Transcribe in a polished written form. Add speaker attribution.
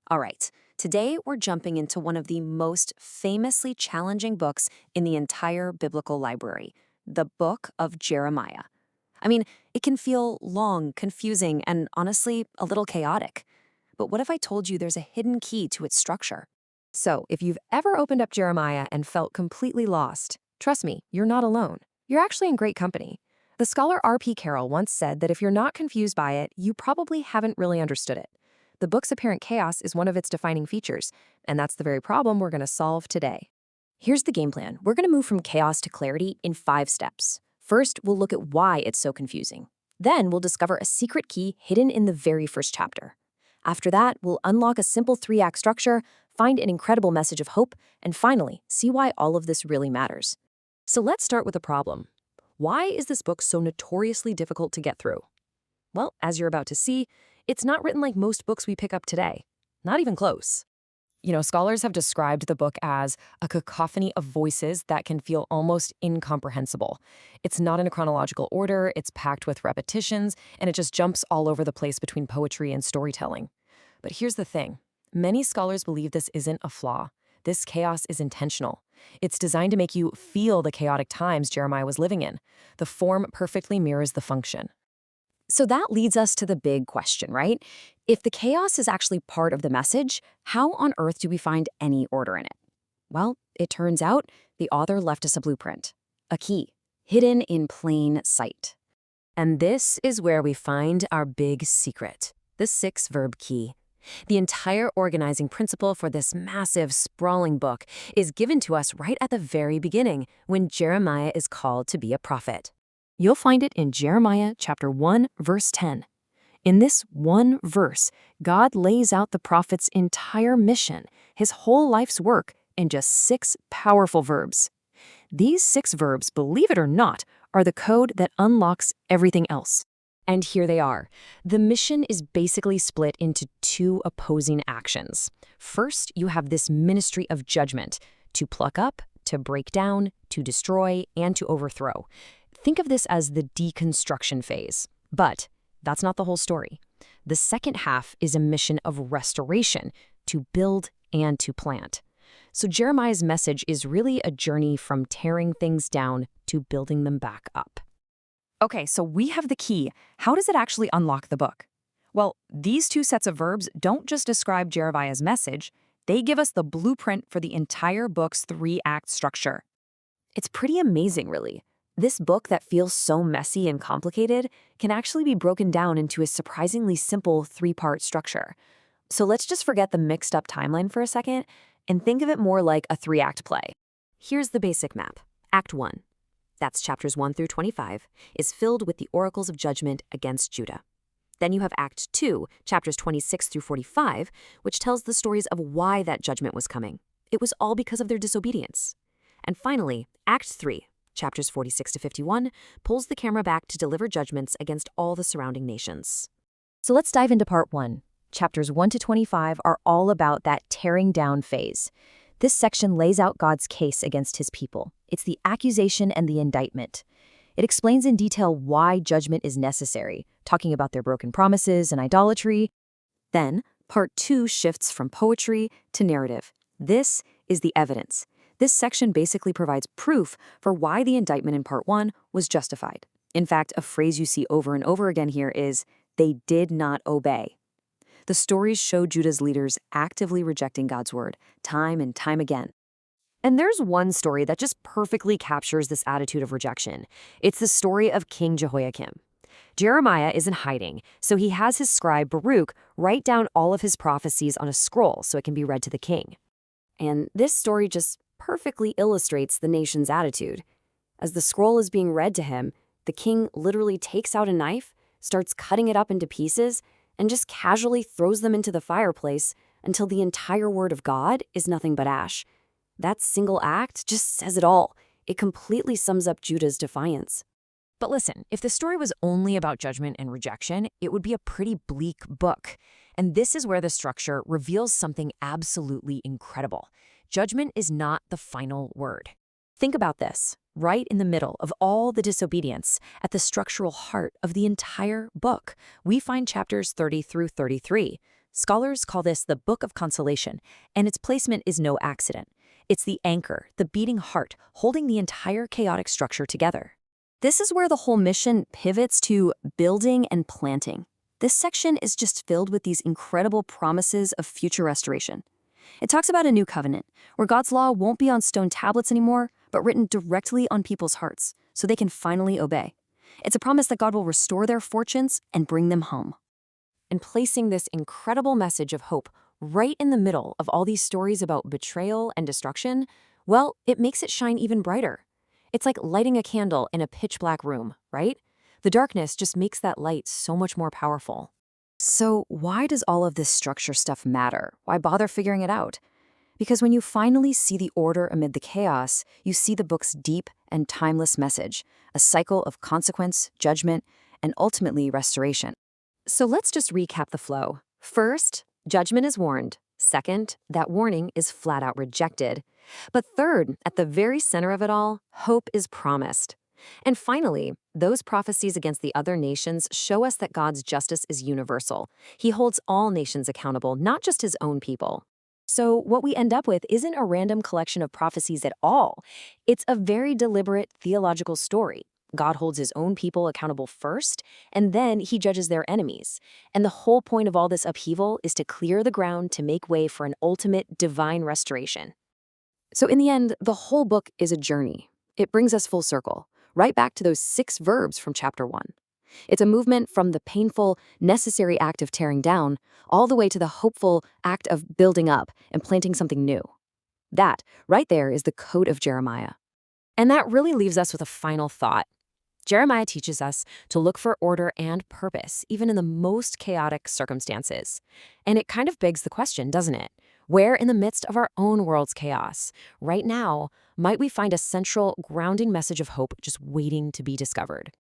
Speaker 1: All right, today we're jumping into one of the most famously challenging books in the entire biblical library, the book of Jeremiah. I mean, it can feel long, confusing, and honestly, a little chaotic. But what if I told you there's a hidden key to its structure?
Speaker 2: So, if you've ever opened up Jeremiah and felt completely lost, trust me, you're not alone. You're actually in great company. The scholar R.P. Carroll once said that if you're not confused by it, you probably haven't really understood it. The book's apparent chaos is one of its defining features, and that's the very problem we're going to solve today.
Speaker 1: Here's the game plan. We're going to move from chaos to clarity in 5 steps. First, we'll look at why it's so confusing. Then, we'll discover a secret key hidden in the very first chapter. After that, we'll unlock a simple 3-act structure, find an incredible message of hope, and finally, see why all of this really matters.
Speaker 2: So let's start with the problem. Why is this book so notoriously difficult to get through? Well, as you're about to see, it's not written like most books we pick up today. Not even close. Scholars have described the book as a cacophony of voices that can feel almost incomprehensible. It's not in a chronological order, it's packed with repetitions, and it just jumps all over the place between poetry and storytelling. But here's the thing. Many scholars believe this isn't a flaw. This chaos is intentional. It's designed to make you feel the chaotic times Jeremiah was living in. The form perfectly mirrors the function.
Speaker 1: So that leads us to the big question, right? If the chaos is actually part of the message, how on earth do we find any order in it? Well, it turns out the author left us a blueprint, a key, hidden in plain sight.
Speaker 2: And this is where we find our big secret, the 6-verb key. The entire organizing principle for this massive, sprawling book is given to us right at the very beginning when Jeremiah is called to be a prophet. You'll find it in Jeremiah chapter 1, verse 10. In this one verse, God lays out the prophet's entire mission, his whole life's work, in just 6 powerful verbs. These 6 verbs, believe it or not, are the code that unlocks everything else. And here they are. The mission is basically split into 2 opposing actions. First, you have this ministry of judgment, to pluck up, to break down, to destroy, and to overthrow. Think of this as the deconstruction phase. But that's not the whole story. The second half is a mission of restoration, to build and to plant. So Jeremiah's message is really a journey from tearing things down to building them back up.
Speaker 1: Okay, so we have the key. How does it actually unlock the book? Well, these 2 sets of verbs don't just describe Jeremiah's message, they give us the blueprint for the entire book's 3-act structure. It's pretty amazing, really. This book that feels so messy and complicated can actually be broken down into a surprisingly simple 3-part structure. So let's just forget the mixed-up timeline for a second and think of it more like a 3-act play. Here's the basic map. Act 1. That's chapters 1 through 25, is filled with the oracles of judgment against Judah. Then you have Act 2, chapters 26 through 45, which tells the stories of why that judgment was coming. It was all because of their disobedience. And finally, Act 3, chapters 46 to 51, pulls the camera back to deliver judgments against all the surrounding nations. So let's dive into part 1. Chapters 1 to 25 are all about that tearing down phase. This section lays out God's case against his people. It's the accusation and the indictment. It explains in detail why judgment is necessary, talking about their broken promises and idolatry. Then, part 2 shifts from poetry to narrative. This is the evidence. This section basically provides proof for why the indictment in part 1 was justified. In fact, a phrase you see over and over again here is, "They did not obey." The stories show Judah's leaders actively rejecting God's word, time and time again. And there's one story that just perfectly captures this attitude of rejection. It's the story of King Jehoiakim. Jeremiah is in hiding, so he has his scribe Baruch write down all of his prophecies on a scroll so it can be read to the king. And this story just perfectly illustrates the nation's attitude. As the scroll is being read to him, the king literally takes out a knife, starts cutting it up into pieces, and just casually throws them into the fireplace until the entire word of God is nothing but ash. That single act just says it all. It completely sums up Judah's defiance.
Speaker 2: But listen, if the story was only about judgment and rejection, it would be a pretty bleak book. And this is where the structure reveals something absolutely incredible. Judgment is not the final word. Think about this. Right in the middle of all the disobedience, at the structural heart of the entire book, we find chapters 30 through 33.
Speaker 1: Scholars call this the Book of Consolation, and its placement is no accident. It's the anchor, the beating heart, holding the entire chaotic structure together. This is where the whole mission pivots to building and planting. This section is just filled with these incredible promises of future restoration. It talks about a new covenant, where God's law won't be on stone tablets anymore, but written directly on people's hearts, so they can finally obey. It's a promise that God will restore their fortunes and bring them home. And placing this incredible message of hope right in the middle of all these stories about betrayal and destruction, well, it makes it shine even brighter. It's like lighting a candle in a pitch-black room, right? The darkness just makes that light so much more powerful. So why does all of this structure stuff matter? Why bother figuring it out? Because when you finally see the order amid the chaos, you see the book's deep and timeless message, a cycle of consequence, judgment, and ultimately restoration. So let's just recap the flow. First, judgment is warned. Second, that warning is flat out rejected. But third, at the very center of it all, hope is promised. And finally, those prophecies against the other nations show us that God's justice is universal. He holds all nations accountable, not just his own people. So what we end up with isn't a random collection of prophecies at all. It's a very deliberate theological story. God holds his own people accountable first, and then he judges their enemies. And the whole point of all this upheaval is to clear the ground to make way for an ultimate divine restoration. So in the end, the whole book is a journey. It brings us full circle, right back to those 6 verbs from chapter 1. It's a movement from the painful, necessary act of tearing down, all the way to the hopeful act of building up and planting something new. That, right there, is the code of Jeremiah. And that really leaves us with a final thought. Jeremiah teaches us to look for order and purpose, even in the most chaotic circumstances. And it kind of begs the question, doesn't it? Where in the midst of our own world's chaos, right now, might we find a central, grounding message of hope just waiting to be discovered?